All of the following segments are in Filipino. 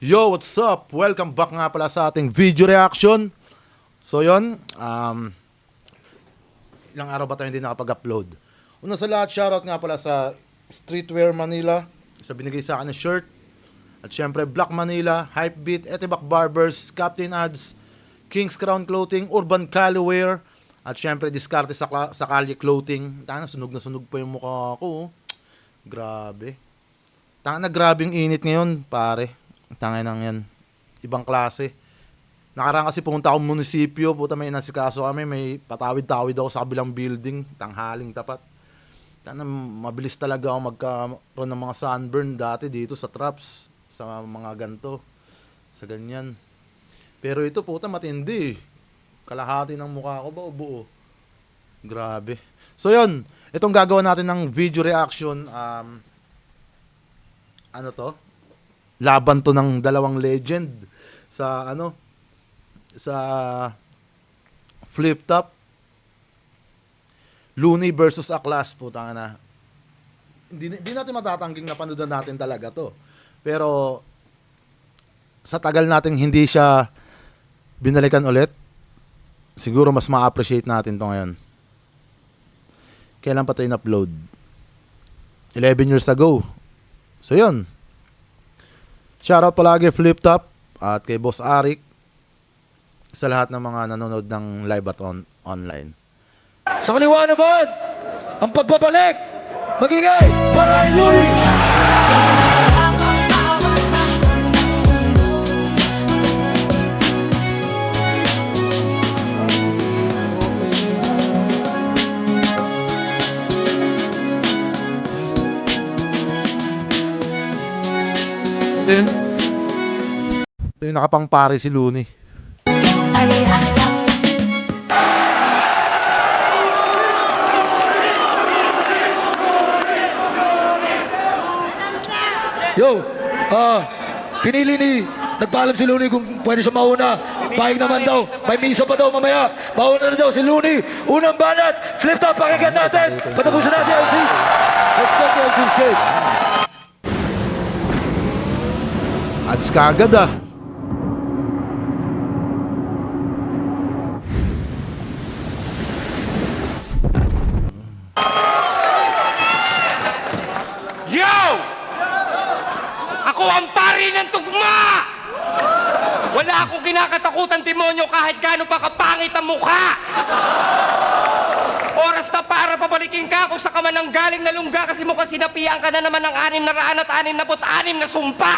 Yo, what's up? Welcome back nga pala sa ating video reaction. So yon, ilang araw ba tayo hindi nakapag-upload? Una sa lahat, shoutout nga pala sa Streetwear Manila, sa binigay sa akin na shirt. At syempre, Black Manila, Hypebeat, Etibac Barbers, Captain Ads, King's Crown Clothing, Urban Caliwear, at syempre, Diskarte sa Kalye Clothing. Tanga, sunog na sunog pa yung mukha ko. Grabe. Tanga na, grabing init ngayon, pare. Tangay nang yan. Ibang klase. Nakaraan kasi pumunta akong munisipyo. Puta, may inasikaso kami. May patawid-tawid ako sa kabilang building. Tanghaling tapat. Tana, mabilis talaga ako magkaroon ng mga sunburn dati dito sa traps. Sa mga ganto. Sa ganyan. Pero ito, puta, matindi. Kalahati ng mukha ko ba o buo? Grabe. So yun. Itong gagawa natin ng video reaction. Ano to? Laban to ng dalawang legend sa sa flip top. Looney versus Aklas, putang na. Hindi natin matatangging na panoodin natin talaga to. Pero sa tagal nating hindi siya binalikan ulit, siguro mas ma-appreciate natin to ngayon. Kailan pa tayo in-upload? 11 years ago. So yun. Shoutout palagi Flip Top at kay Boss Arik sa lahat ng mga nanonood ng live at online. Sa kaliwa naman, ang pagbabalik, magingay, para kay Louie! Ito yung nakapangpare si Looney. Yo, pinili ni, nagpaalam si Looney kung pwede siya mauna. Pahig naman daw, may misa pa daw mamaya. Mauna na daw si Looney. Unang banat, Flip Top, pakinggan natin. Patapusin natin ang LC's. Respect the LC's game. Ads kagad ah. Yo! Ako ang pari ng tugma! Wala akong kinakatakutan, demonyo, kahit gaano pa kapangit ang mukha! Oras na para pabalikin ka kung sa ka man ang galing na lungga kasi mukhang sinapian ka na naman ng 666 na sumpa!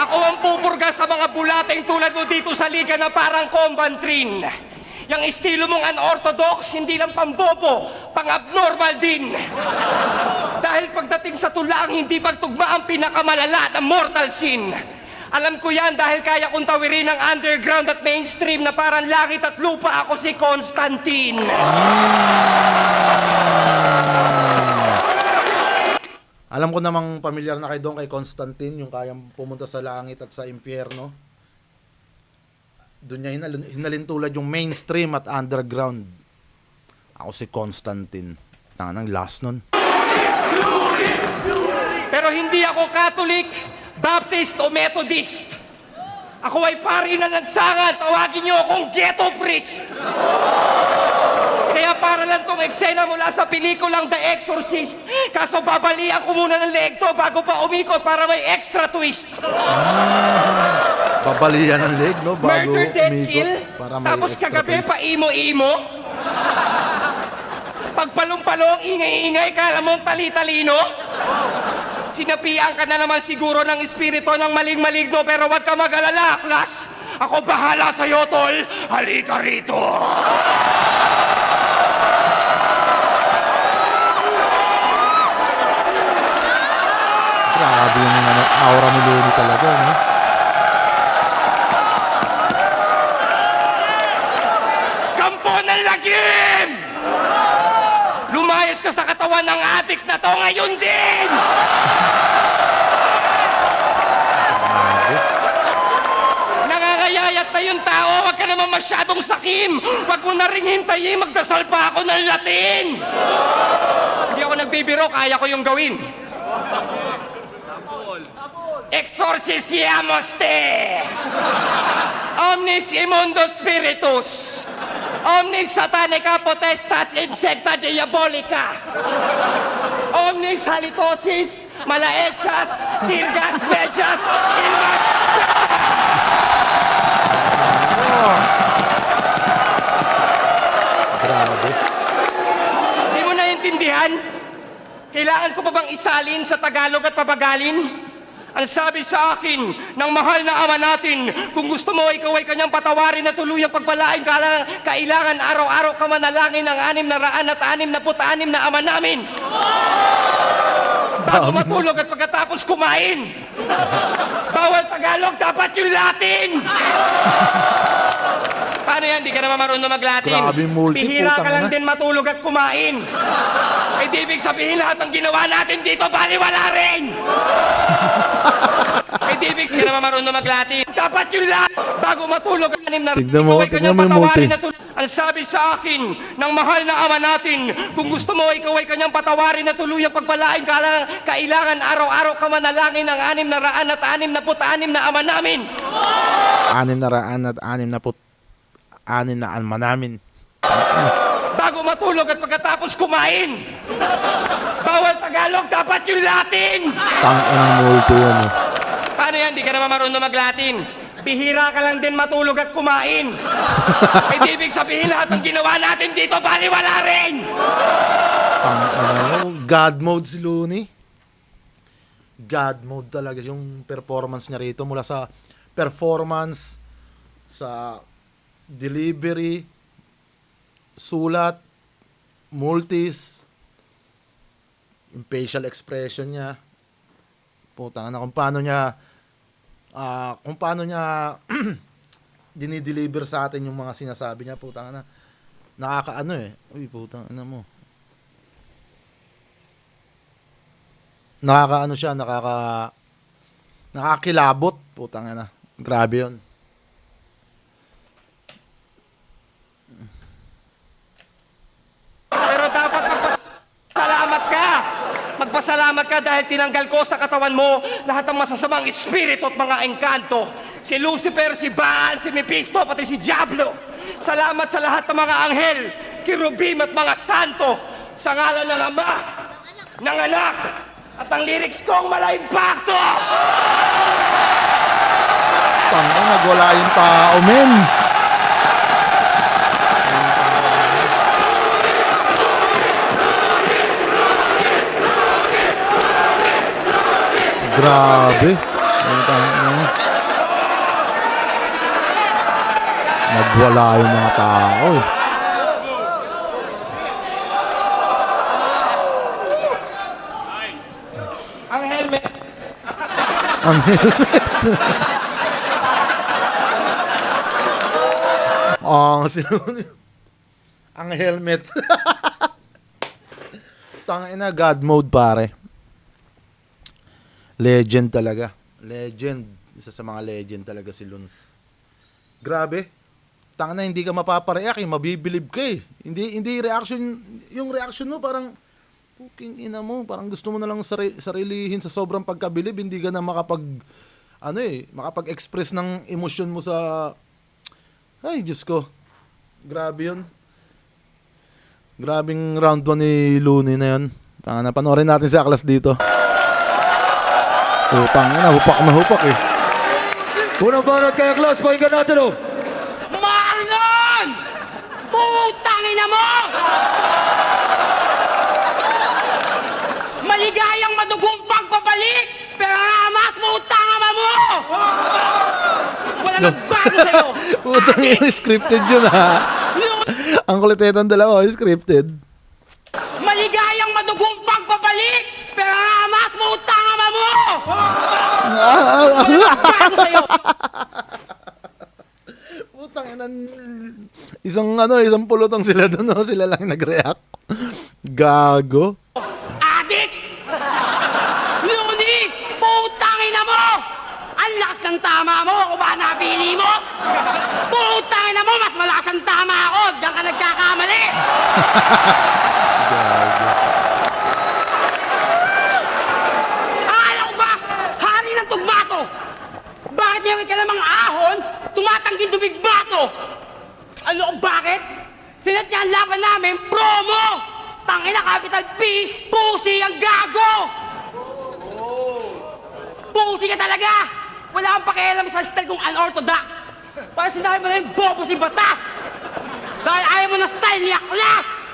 Ako ang pupurga sa mga bulating tulad mo dito sa liga na parang Combantrin. Yang estilo mong unorthodox, hindi lang pambobo, pang-abnormal din. Dahil pagdating sa tulang, hindi pagtugma ang pinakamalala na mortal sin. Alam ko yan dahil kaya kong tawirin ang underground at mainstream na parang langit at lupa. Ako si Constantine. Alam ko namang pamilyar na kayo doon kay Constantine, yung kayang pumunta sa langit at sa impyerno. Doon niya hinalintulad yung mainstream at underground. Ako si Constantine. Tangan ng last nun. Pero hindi ako Catholic, Baptist o Methodist. Ako ay pari ng lansangan. Tawagin niyo akong ghetto priest. Kaya para lang tong eksena mula sa pelikulang The Exorcist. Kaso babalian ko muna ng leeg to bago pa umikot para may extra twist. Babalian ang leg, no? Bago Murder, death, umikot, kill. para may Tapos extra kagabi twist. pa imo-imo. Pagpalong-palong, ingay-ingay, kala mong tali-talino. Sinapian ka na naman siguro ng espiritu ng maling-maligno, pero wag ka mag-alala, Aklas. Ako bahala sa'yo, tol. Halika rito. Grabe yung aura ni Looney talaga, no? Kampo ng lagim! Lumayas ka sa katawan ng adik na to ngayon din! Nangangayayat na yung tao, wag ka naman masyadong sakim! Wag mo na ring hintayin, magdasal pa ako ng Latin! Hindi ako nagbibiro, kaya ko yung gawin. exorcisiamos te! Omnis immundo spiritus! Omnis satanica potestas insecta diabolica! Omnis halitosis malaechas tirgas mechas ilmas! Grabe. Hindi mo naiintindihan? Kailangan ko pa bang isalin sa Tagalog at pabagalin? Ang sabi sa akin ng mahal na ama natin, kung gusto mo, ikaw ay kanyang patawarin na tuluyang pagpalain, kailangan araw-araw ka manalangin ang 666 na ama namin. Bago matulog at pagkatapos kumain. Bawal Tagalog, dapat yung Latin. Paano yan? Di ka naman marunong mag-Latin. Grabe, multi, Bihira ka putang lang ina. din matulog at kumain. Eh di ibig sabihin lahat ng ginawa natin dito, baliwala rin. Eh di ibig ka naman marunong mag-Latin. Dapat yung lahat. Bago matulog, Tignan mo, tignan mo yung multi. Ang sabi sa akin ng mahal na ama natin, kung gusto mo, ikaw ay kanyang patawarin na tuluyang pagpalain, kailangan araw-araw ka manalangin ang 666 na ama namin. 666 na ama namin. Bago matulog at pagkatapos kumain. Bawal Tagalog, dapat yung Latin. Tangin ng multi yan eh. Paano yan? Di ka naman marunong mag-Latin. Bihira ka lang din matulog at kumain. Eh di ibig sabihin lahat ng ginawa natin dito, baliwala rin. God mode si Looney. God mode talaga yung performance niya rito, mula sa performance, sa delivery, sulat, multis, yung facial expression niya. Putang na, kung paano niya dinideliver sa atin yung mga sinasabi niya, putang na, nakakaano eh. Uy, putang ina mo. Nakakaano siya, nakakilabot, putang ina. Grabe 'yon. Pero dapat magpasalamat ka. Magpasalamat ka dahil tinanggal ko sa katawan mo lahat ng masasamang espiritu at mga engkanto. Si Lucifer, si Baal, si Mephisto, pati si Diablo. Salamat sa lahat ng mga anghel, kirubim at mga santo. Sa ngalan ng Ama, ng Anak, at ang lyrics kong mala-impacto. Tangin, nagwala yung tao, men. Grabe. Nagwala yung mga tao eh. Ang helmet. Ang helmet. Ang helmet. Tangina, God mode pare. Legend talaga. Legend. Isa sa mga legend talaga si Luns. Grabe. Tangina, hindi ka mapapareact eh. Mabibilib ka eh. Hindi reaction. Yung reaction mo parang puking ina mo. Parang gusto mo na lang sarilihin sa sobrang pagkabilib. Hindi ka na makapag-express ng emosyon mo sa... Ay, Diyos ko. Grabe yun. Grabing round 1 ni Looney na yun. Tangina, panoorin natin sa class dito. Utang na, hupak na hupak eh. Unang banat kaya Klaus, pakinggan natin oh. Marlon! Putangina mo! Maligayang madugong pagpabalik! Pero namas putang ama mo! Wala nagbago sa'yo! Utang yun, scripted yun ha. Ang kulit itong dalawa, scripted. Maligayang madugong pagpabalik! Pero namas putang ama mo! Wala nagbago sa'yo! Utang ina. Isang pulutong sila doon, no? Sila lang nag-react. Gago. Adik! Looney! Putangina mo! Ang lakas ng tama mo! Ako ba napili mo? Putangina mo! Mas malakas ang tama ako! Diyan ka nagkakamali! Gago. Akala ko ba? Hari ng tugma meron ka namang ahon, tumatangging dumigbato. Ano kung bakit? Sinat niya ang laban namin, promo! Tangina, capital P, pusi ang gago! Pusi ka talaga! Wala kang pakialam sa style kong unorthodox. Para sinabi mo na yung bobo si Batas. Dahil ayaw mo na style ni Aklas.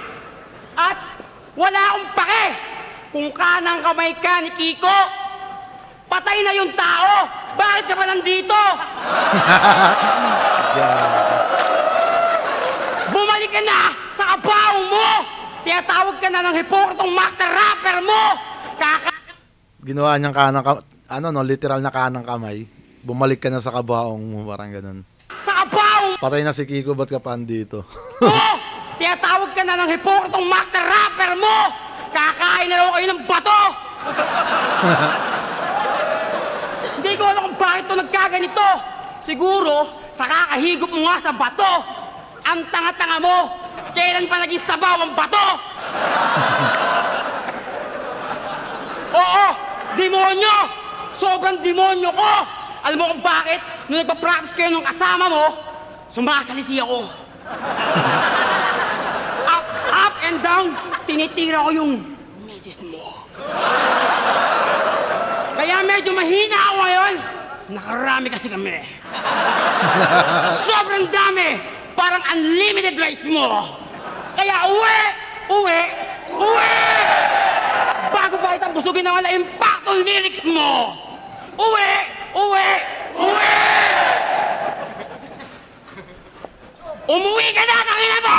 At wala akong pake kung kanang kamay ka ni Kiko. Patay na yung tao. Bakit ka pa nandito? Bumalik ka na sa kabaw mo. Tinatawag ka na ng hipokritong master rapper mo. Ginawa niyang literal na kanang kamay. Bumalik ka na sa kabaong mo, parang ganun. Sa kabaw Patay na si Kiko, ba't ka pa andito? mo. Tinatawag ka na ng hipokritong master rapper mo. Kakain na lang kayo ng bato. Hindi ko alam kung bakit ito nagkaganito. Siguro, sa kakahigop mo nga sa bato. Ang tanga-tanga mo. Kailan pa naging sabaw ang bato? Oo, demonyo! Sobrang demonyo ko! Alam mo kung bakit? Nung nagpa-practice kayo ng kasama mo, sumasalisi ako. Up and down, tinitira ko yung misis mo. Kaya medyo mahina ako ngayon. Nakarami kasi kami. Sobrang dami! Parang unlimited rice mo. Kaya uwi! Bago pa kitang busugin ng wala impactong lyrics mo. Uwi! Umuwi ka na, tangina mo!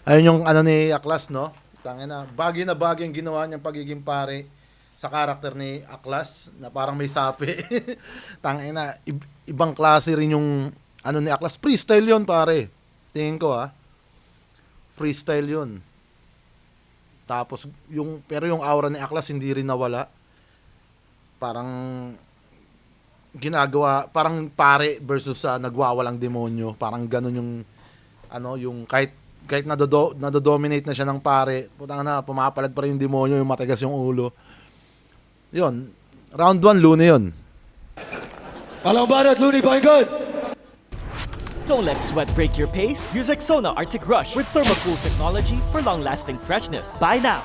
Ayun yung ni Aklas, no? Tangina, bagay na bagay yung ginawa niyang pagiging pare sa karakter ni Aklas na parang may sapi. Tangina, ibang klase rin yung ni Aklas. Freestyle yun, pare. Tingin ko, freestyle yun. Tapos pero yung aura ni Aklas hindi rin nawala. Parang ginagawa, parang pare versus sa nagwawalang demonyo. Parang ganun yung yung kahit nadodominate na siya ng pare, putang na, pumapalag pa rin yung demonyo, yung matigas yung ulo. Yun. Round 1, Lune yun. Palang banat, Looney, pakinggan! Don't let sweat break your pace. Use Rexona Arctic Rush with thermocool technology for long-lasting freshness. Buy now.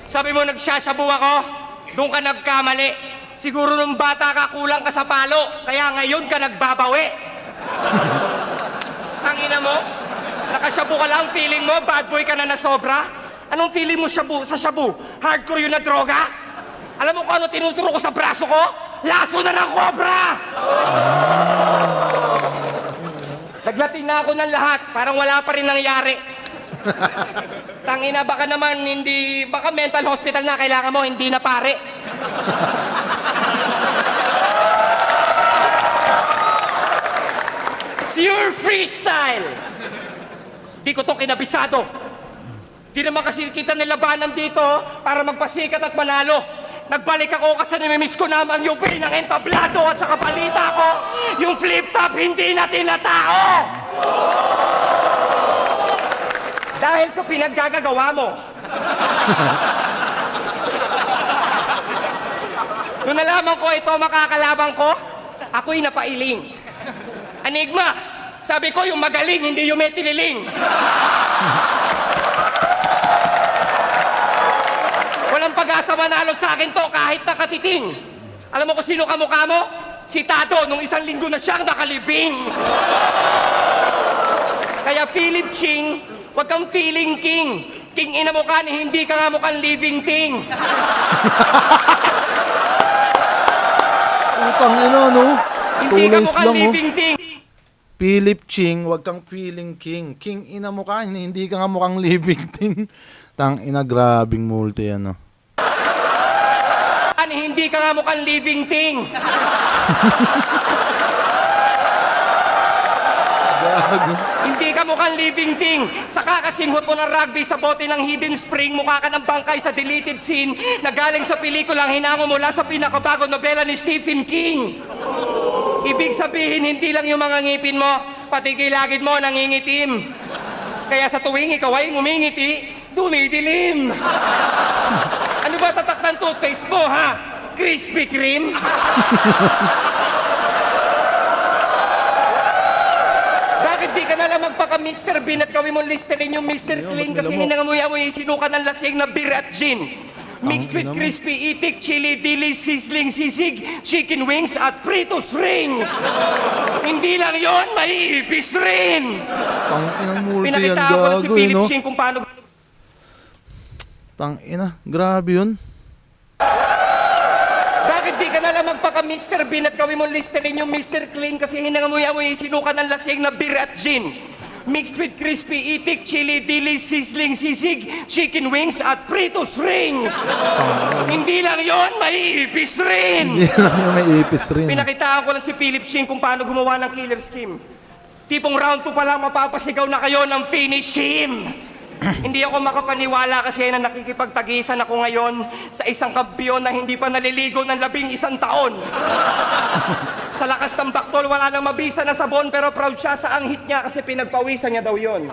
Sabi mo nagsasyabu ako? Doon ka nagkamali. Siguro nung bata ka kulang ka sa palo, kaya ngayon ka nagbabawi. Tangina mo? Nakasyabu ka lang, feeling mo, bad boy ka na nasobra? Anong feeling mo sa shabu? Hardcore yun na droga? Alam mo kung ano tinuturo ko sa braso ko? Laso na ng kobra! Naglatin na ako ng lahat, parang wala pa rin nangyari. Tangina, baka naman baka mental hospital na kailangan mo, hindi na pare. It's your freestyle! Di ko to kinabisado. Di naman kasi kita nilabanan dito para magpasikat at manalo. Nagbalik ako kasi namimiss ko naman yung pain ng entablado at saka palita ko yung flip top hindi na tinatao. Dahil sa pinaggagawa mo. Nung nalaman ko ito makakalabang ko, ako'y napailing. Enigma, sabi ko yung magaling, hindi yung may tililing. Walang pag-asa manalo sa akin to kahit nakatiting. Alam mo kung sino kamukha mo? Si Tado, nung 1 linggo na siyang nakalibing. Kaya Philip Ching, huwag kang feeling king. King ina mo ka ni hindi ka nga mukhang living thing. Utang no? Hindi ka Tulis mukhang lang, living thing. Philip Ching, wag kang feeling king. King ina mo ka, hindi ka nga mukhang living thing. Tang ina, grabing multi Hindi ka nga mukhang living thing. Hindi ka mukhang living thing. Sa kakasinghot mo ng rugby sa bote ng Hidden Spring, mukha ka ng bangkay sa deleted scene na galing sa pelikulang hinango mula sa pinakabagong nobela ni Stephen King. Ibig sabihin, hindi lang yung mga ngipin mo, pati gilagid mo nangingitim. Kaya sa tuwing ikaw ay ngumingiti, dumidilim. Ano ba tatak ng toothpaste mo, ha? Krispy Kreme? Bakit di ka na lang magpaka-Mr. Bean at gawin mo Listerine yung Mr. Clean kasi hinangamuya-amuya yung sinuka ng lasing na beer at gin. Mixed with crispy itik, chili, dili, sizzling, sisig, chicken wings at Fritos ring. Hindi lang yon, may ipis rin. Tangina, multi yan, Pinakita ko lang si gago, Philip no? Ching kung paano. Tangina, grabe yun. Bakit di ka na lang magpaka-Mr. Bean at gawin mo Listerine yung Mr. Clean kasi hinangamuya-amuya yung sinuka ng lasing na beer at gin. Mixed with crispy itik, chili, dili, sizzling, sisig, chicken wings at Fritos ring. Hindi lang yon, may ipis rin. Hindi lang yung may ipis rin. Pinakitaan ko lang si Philip Ching kung paano gumawa ng killer scheme. Tipong round 2 pa lang mapapasigaw na kayo ng finish him. Hindi ako makapaniwala kasi na nakikipagtagisan ako ngayon sa isang kampiyon na hindi pa naliligo ng 11 taon. Sa lakas ng baktol, wala nang mabisa na sabon pero proud siya sa anghit niya kasi pinagpawisan niya daw yon.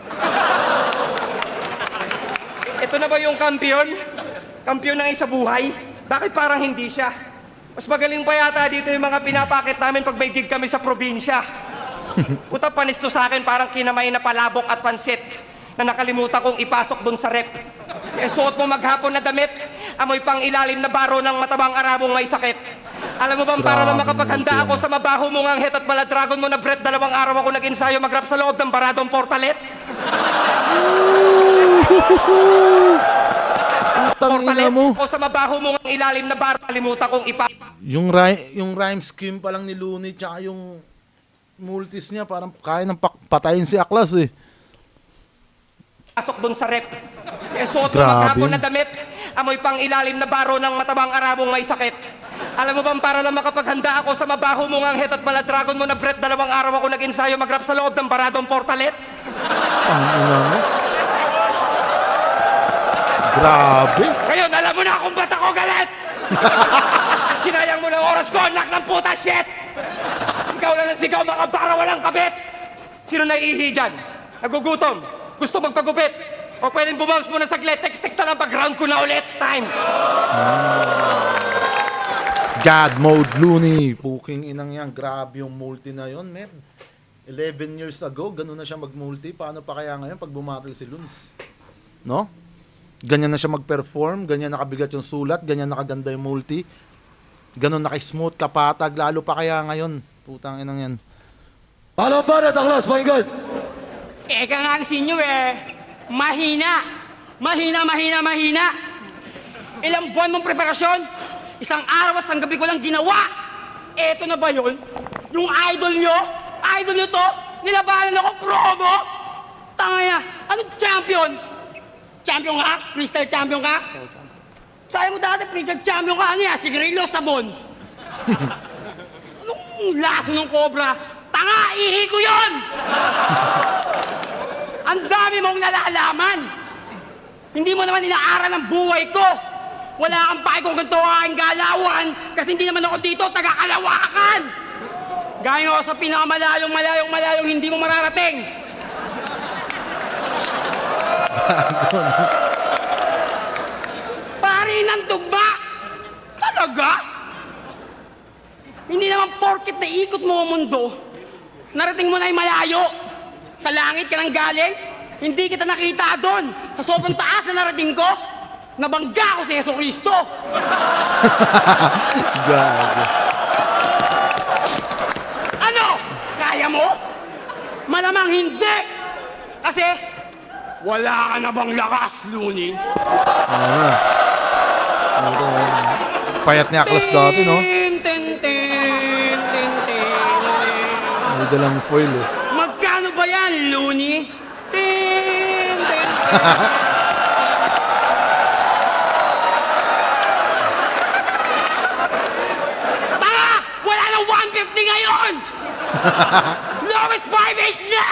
Ito na ba yung kampiyon? Kampiyon ng isa buhay? Bakit parang hindi siya? Mas magaling pa yata dito yung mga pinapakit namin pag may gig kami sa probinsya. Puta, panisto sa akin parang kinamay na palabok at pansit na nakalimutan kong ipasok dun sa rep. Eh, suot mo maghapon na damit, amoy pang ilalim na baro ng matabang arabong may sakit. Alam mo bang para lang makapaghanda ako sa mabaho mong anghit at maladragon mo na breath, 2 araw ako nag-ensayo mag-rap sa loob ng baradong portalet? Tangina mo. O sa mabaho mong ang ilalim na baro, kalimutan kong Yung rhyme scheme pa lang ni Looney tsaka yung multis niya parang kaya ng patayin si Aklas eh. pasok dun sa rep. Eh, suot mo Grabe. maghapon na damit, amoy pang ilalim na baro ng matabang arabong may sakit. Alam mo bang para lang makapaghanda ako sa mabaho mong anghit at maladragon mo na breath, 2 araw ako nag-ensayo mag-rap sa loob ng baradong portalet? Tangina mo. Grabe. Ngayon, alam mo na kung ba't ako galit! Sinayang mo ng oras ko, anak ng puta, shit! Sigaw lang ng sigaw, mga para walang kabit! Sino naiihi dyan? Nagugutom? Gusto magpagupit? O pwedeng bumounce muna saglit, text-text na lang pag-round ko na ulit. Time! God mode Looney. Puking inang yan. Grabe yung multi na yon, man. 11 years ago, ganun na siya mag-multi. Paano pa kaya ngayon pag bumatil si Luns? No? Ganyan na siya mag-perform, ganyan nakabigat yung sulat, ganyan nakaganda yung multi. Ganun nakismooth, kapatag, lalo pa kaya ngayon. Putang inang yan. Paano ba na, Taklas? Pakinggan! Eka nga ang sinyo mahina. Mahina. Ilang buwan mong preparasyon, isang araw at isang gabi ko lang ginawa. Eto na ba yun? Yung idol nyo to, nilabanan ako promo. Tangaya, anong champion? Champion ka? Crystal champion ka? Sayang mo dati, crystal champion ka. Ano yan? Sigarilyo, sabon. Anong laso ng cobra? Tanga, ihi ko yun! Ang dami mong nalalaman. Hindi mo naman inaaral ang buhay ko. Wala kang pake kung ganito ang aking galawan kasi hindi naman ako dito taga-Kalawakan. Gaya ako sa pinakamalayong hindi mo mararating. Pari ng tugma. Talaga? Hindi naman porket na ikot mo ang mundo, narating mo na yung malayo. Sa langit ka nang galing, hindi kita nakita doon. Sa sobrang taas na narating ko, nabangga ko si Yeso Cristo. Gago. Ano? Kaya mo? Malamang hindi. Kasi, wala ka na bang lakas, Looney? Payat ni Aklas dati, no? Tin, tin, tin, tin, tin. May dalang foil eh. Magkano ba yan, Looney? Tin, tin. Tara! Wala nang 150 ngayon! Lowest 5 is na!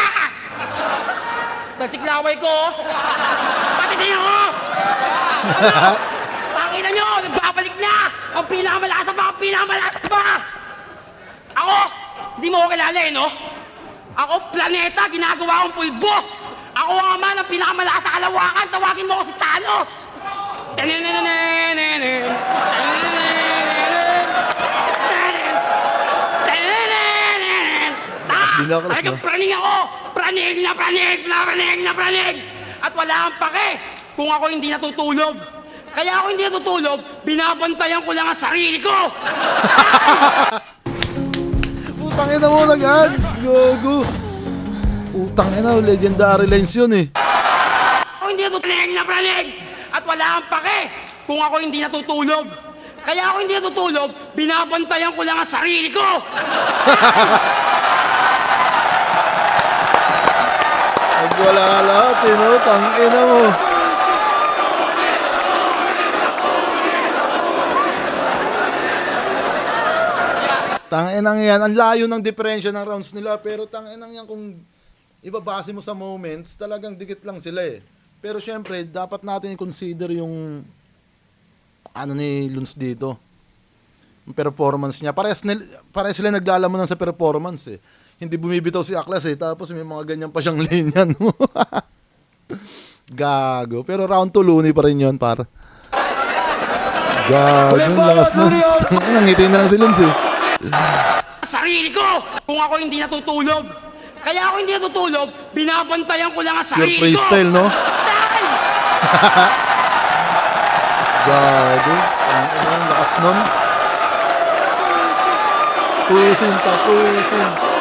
Tasiklaway ko! Pati din ako! Ano? Pakita nyo! Nagbabalik na! Ang pinakamalakas pa! Ang pinakamalakas pa! Ako! Hindi mo ko kilala no? Ako planeta, ginagawa kong pulbos. Ako ang ama ng pinakamalakas sa kalawakan. Tawagin mo ko si Thanos. din ako, Klas, Talagang no? praning ako! Praning na praning na praning na praning! At wala kang pake kung ako hindi natutulog. Kaya ako hindi natutulog, binabantayan ko lang ang sarili ko! Putang ina mo nag-ads. Gogo. Putang ina, legendary lines yun eh. Ako hindi natutulog na praning! At wala kang pake kung ako hindi natutulog. Kaya ako hindi natutulog, binabantayan ko lang ang sarili ko! Wala lahat eh, no? Tang ina mo. Tanginang yan. Ang layo ng diferensya ng rounds nila. Pero tanginang yan kung ibabase mo sa moments, talagang dikit lang sila eh. Pero syempre, dapat natin i-consider yung ano ni Luns dito. Yung performance niya. Parehas sila naglalaman sa performance eh. Hindi bumibitaw si Aklas eh. Tapos may mga ganyan pa siyang linya. No? Gago. Pero round 2 Looney pa rin yun, par. Gago. Lakas nun. Nangiti na lang si Luns eh. Sarili ko! Kung ako hindi natutulog. Kaya ako hindi natutulog, binabantayan ko lang ang Your sarili ko! freestyle, no? Dahil! Gago. Ang lakas nun. Pusin pa, pusin.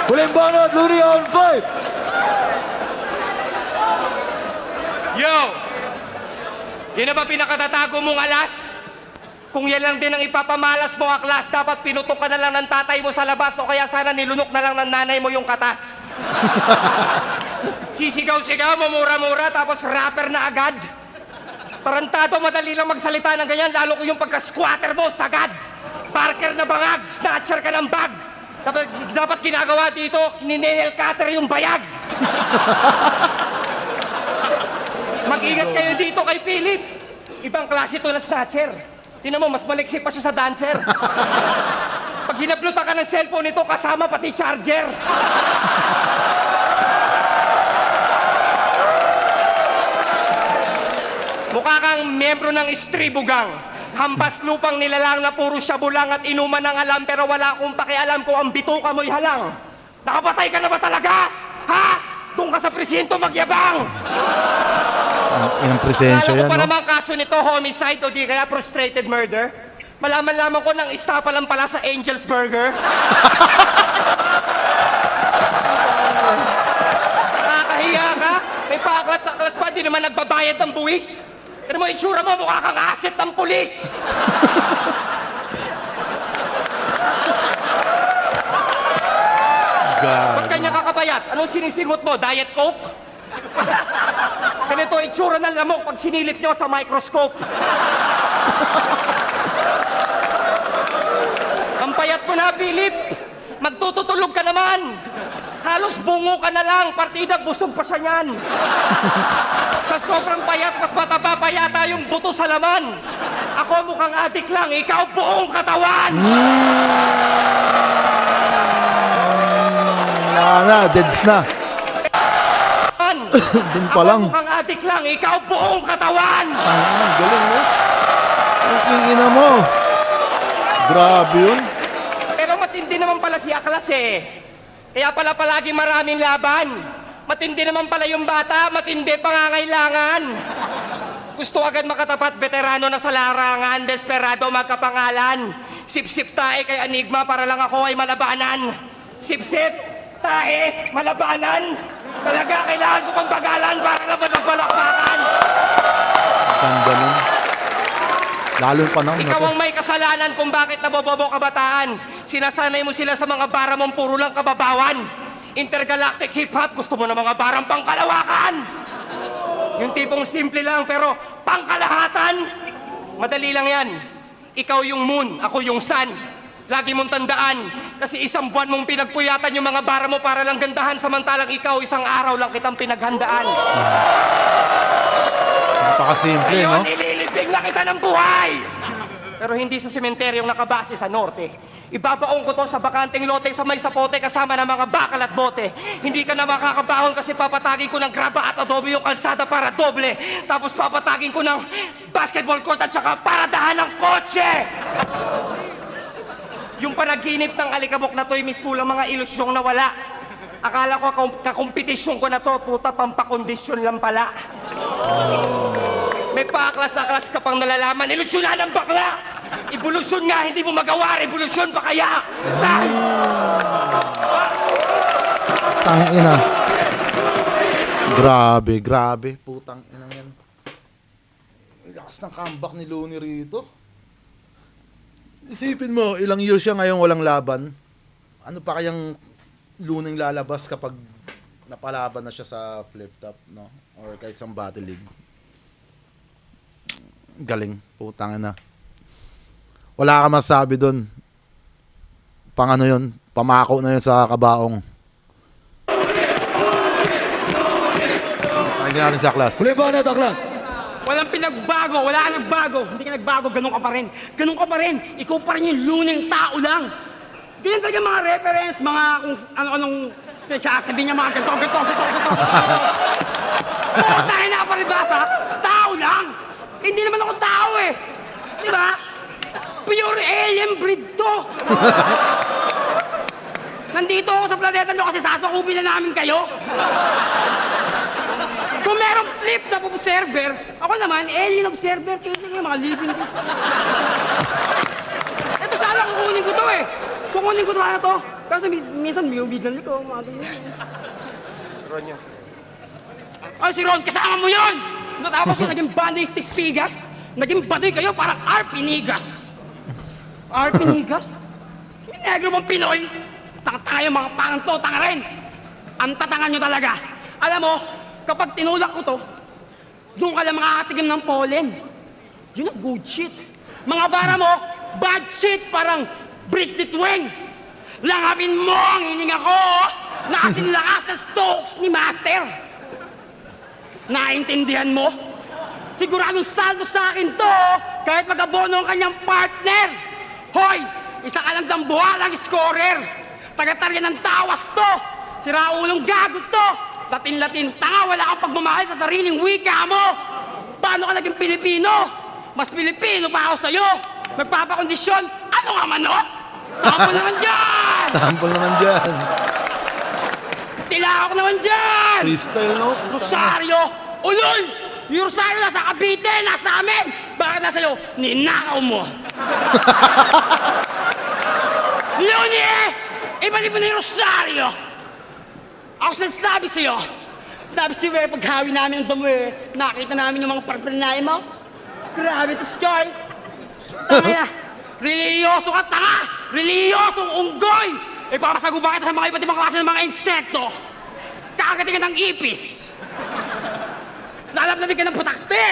Huling banat, Looney on 5. Yo! Yan na ba pinakatatago mong alas? Kung yan lang din ang ipapamalas mo, Aklas, dapat pinutok ka na lang ng tatay mo sa labas o kaya sana nilunok na lang ng nanay mo yung katas. Sisigaw-sigaw, mamura-mura, tapos rapper na agad. Tarantado, madali lang magsalita ng ganyan, lalo ko yung pagka-squatter mo, sagad. Parker na bangag, snatcher ka ng bag. Dapat ginagawa dito, ninenel cutter yung bayag. Mag-ingat kayo dito kay Philip. Ibang klase to na snatcher. Tingnan mo, mas maliksi pa siya sa dancer. Pag hinaplutan ka ng cellphone nito, kasama pati charger. Mukha kang miyembro ng istribugang. Hampas lupang nilalang na puro shabu lang at inuman ng alam pero wala akong pakialam kung ang bituka mo'y halang. Nakapatay ka na ba talaga? Ha? Doon ka sa presinto magyabang! Ang presensya Alam ko yan, pa no? naman kaso nito, homicide o di kaya frustrated murder. Malaman-laman ko ng estafa lang pala sa Angel's Burger. Nakakahiya ka? May paklas-aklas pa, di naman nagbabayad ng buwis. Pero mo, itsura mo, mukha kang asset ng pulis. Ba't kanya kakabayat? Anong sinisingot mo? Diet Coke? Ganito itsura ng lamok pag sinilip nyo sa microscope. Ang payat mo na, Philip. Magtututulog ka naman. Halos bungo ka na lang. Partida, busog pa siya niyan. Sa sobrang payat, mas mataba pa yata yung buto sa laman. Ako mukhang adik lang, ikaw buong katawan. Wala na, deads na. Dun pa lang. Ako mukhang adik lang, ikaw buong katawan. Ang galing, no? Ang ina mo. Grabe yun. Pero matindi naman pala si Aklas eh. Kaya pala palagi maraming laban. Matindi naman pala yung bata, matindi pangangailangan. Gusto agad makatapat, veterano na sa larangan, desperado magkapangalan. Sip-sip tae kay Enigma para lang ako ay malabanan. Sip-sip tae, malabanan. Talaga kailangan ko pang bagalan para laban ng palakpakan. Ganda nun. Lalo yung panahon na Ikaw to. ang may kasalanan kung bakit nabobobo kabataan. Sinasanay mo sila sa mga bara mong puro lang kababawan. Intergalactic hip-hop, gusto mo ng mga barang pangkalawakan. Yung tipong simple lang pero pangkalahatan. Madali lang yan. Ikaw yung moon, ako yung sun. Lagi mong tandaan, kasi isang buwan mong pinagpuyatan yung mga bara mo para lang gandahan, samantalang ikaw isang araw lang kitang pinaghandaan. Napakasimple, no? Ngayon, nililibing na kita ng buhay! Pero hindi sa sementeryong nakabase sa norte. Ibabaong ko to sa bakanteng lote sa may sapote kasama ng mga bakal at bote. Hindi ka na makakabahon kasi papatagin ko ng graba at adobe yung kalsada para doble. Tapos papatagin ko ng basketball court at saka paradahan ng kotse. Yung panaginip ng alikabok na to'y mistulang mga ilusyong nawala. Akala ko kakompetisyon ko na to, puta, pampakondisyon lang pala. May paklas-aklas ka pang nalalaman, ilusyonan ng bakla! Evolusyon nga, hindi mo magawa, revolusyon pa kaya! Tangina. Grabe, grabe. Putang inang yan. Ang lakas ng comeback ni Looney rito. Isipin mo, ilang years siya ngayon walang laban. Ano pa kayang Looney lalabas kapag napalaban na siya sa flip top, no? Or kahit sa battle league. Galing, putang ina. Wala ka masabi doon. Pang ano yun, pamako na yun sa kabaong. Ay, natin sa class. Huling banat ang class. Walang pinagbago, wala ka nagbago. Hindi ka nagbago, ganun ka pa rin. Ganun ka pa rin. Ikaw pa rin yung luneng tao lang. Ganyan talaga mga reference, mga kung ano-anong sasabihin niya, mga ganito. Tayo na paribasa, tao lang. Hindi naman ako tao eh. Di ba? Pure alien breed to. Nandito ako sa planeta nyo kasi sasakupin na namin kayo. Kung merong flip na observer, ako naman, alien observer, kayo yung mga living fish. Ito sana kukunin ko to eh. Kukunin ko sana to. Kasi minsan may ubigan ko, mga ganyan. Ron yun. Ay, si Ron, kasama mo yun! Natapos yung naging bandistic pigas, naging baduy kayo parang arpinigas. Arpinigas? Yung negro mong Pinoy, tanga yung mga parang to, tanga rin. Ang tatangan nyo talaga. Alam mo, kapag tinulak ko to, doon ka lang makakatigim ng pollen. Yun ang good shit. Mga bara mo, bad shit, parang bricks ni Tweng. Langapin mo ang hininga ko, na kasing lakas ng Stokes ni Master. Naintindihan mo? Siguradong saldo sa akin to, kahit mag-abono ang kanyang partner. Hoy, isa ka lang dambuhalang scorer. Taga-tarya ng tawas to. Siraulong gago to. Latin-latin tanga, wala kang pagmamahal sa sariling wika mo. Paano ka naging Pilipino? Mas Pilipino pa ako sa'yo. Nagpapakondisyon, ano nga manok? Sample naman dyan! Sample naman dyan. Tilawak naman dyan! Freestyle, no? Rosario! Ulol! Yung Rosario nasa Cavite, nasa amin! Bakit nasa iyo? Ninakaw mo! Looney eh! Ibalik mo na yung Rosario! Ako sinasabi sa'yo, sinabi sa'yo eh, paghawi namin ng damo eh, nakita namin yung mga parpalinayan mo. Grabe to, Sky! Tanga na! Reliyoso ka, tanga! Reliyosong unggoy! Ipapasaguba kita sa mga iba't ibang klase ng mga insekto! Kakagating ka ng ipis! Lalapnabig ka ng putakte!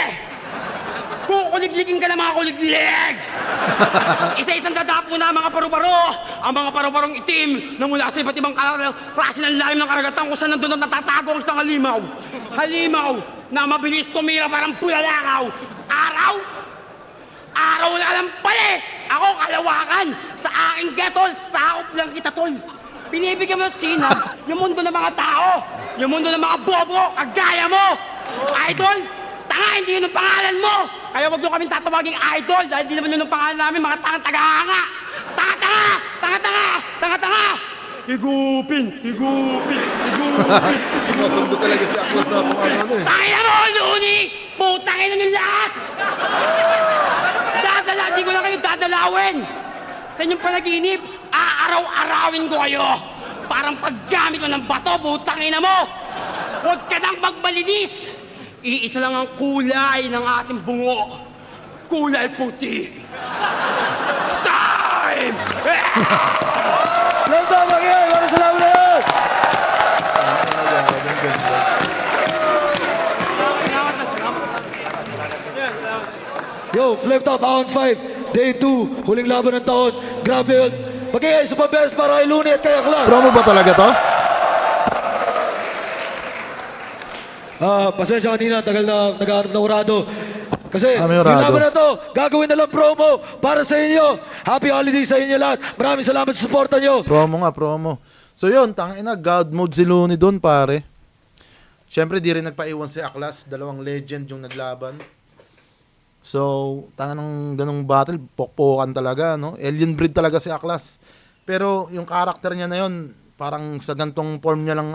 Kukuligligin ka ng mga kuliglig! Isa-isang dadapo na ang mga paru-paro! Ang mga paru-parong itim na mula sa iba't ibang klase ng lalim ng karagatan kung saan nandun natatago ang isang halimaw. Halimaw na mabilis tumira parang bulalakaw. Araw? Araw wala lang pala eh! Ako kalawakan! Sa aking getol, sakop lang kita tol! Binibigyan mo ng sinag yung mundo ng mga tao! Yung mundo ng mga bobo, kagaya mo! Idol! Tanga, hindi yun ang pangalan mo! Kaya wag nyo kaming tatawaging idol dahil di naman yun ang pangalan namin, mga tangang-tagahanga! Tanga-tanga! Tanga-tanga! Tanga-tanga! Higupin! Higupin! Higupin! Masundo talaga si Aklas na kung ano eh. Tangina mo, Looney! Putangin na nyo lahat! Di ko lang kayo dadalawin! Sa inyong panaginip, aaraw-arawin ko kayo! Parang paggamit mo ng bato, putangin na mo! Huwag ka nang magmalinis! Iisa lang ang kulay ng ating bungo. Kulay puti. Time! Love time again! Para sa Launas! Yo, flip top, round 5, day 2, huling laban ng taon. Grabe yun. Magigay sa pabes para kay Looney at kay Aklas. Promo ba talaga to? Pasensya kanina, tagal na nag-aarap na urado. Kasi yung Amirado. laban na to, gagawin na lang promo para sa inyo. Happy holiday sa inyo lahat. Maraming salamat sa suporta nyo. Promo. So yun, tangina, God mode si Looney doon, pare. Siyempre, di rin nagpaiwan si Aklas. Dalawang legend yung naglaban. So, tanganang ganong battle, pokpokan talaga, no? Alien breed talaga si Aklas. Pero yung karakter niya na yun, parang sa gantong form niya lang,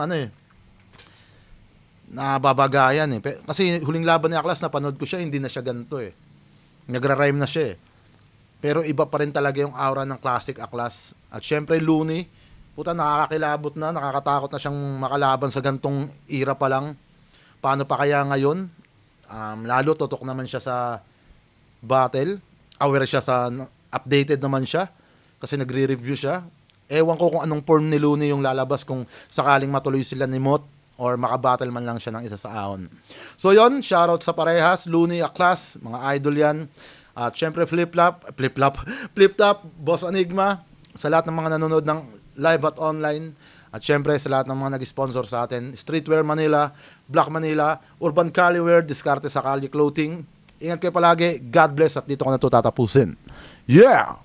nababagayan eh. Kasi huling laban ni Aklas, napanood ko siya, hindi na siya ganito eh. Nagra-rhyme na siya eh. Pero iba pa rin talaga yung aura ng classic Aklas. At syempre Looney, puta nakakakilabot na, nakakatakot na siyang makalaban sa gantong era pa lang. Paano pa kaya ngayon? Lalo tutok naman siya sa battle. Aware siya sa, updated naman siya. Kasi nagre-review siya. Ewan ko kung anong form ni Looney yung lalabas kung sakaling matuloy sila ni Mot or makabattle man lang siya ng isa sa ahon. So yon, shoutout sa parehas, Looney, Aklas, mga idol yan. At syempre Flip-Flop, Boss Enigma, sa lahat ng mga nanonood ng live at online. At syempre sa lahat ng mga nag-sponsor sa atin, Streetwear Manila, Black Manila, Urban Caliwear, Diskarte sa Kali Clothing. Ingat kayo palagi, God bless at dito ko na ito tatapusin. Yeah!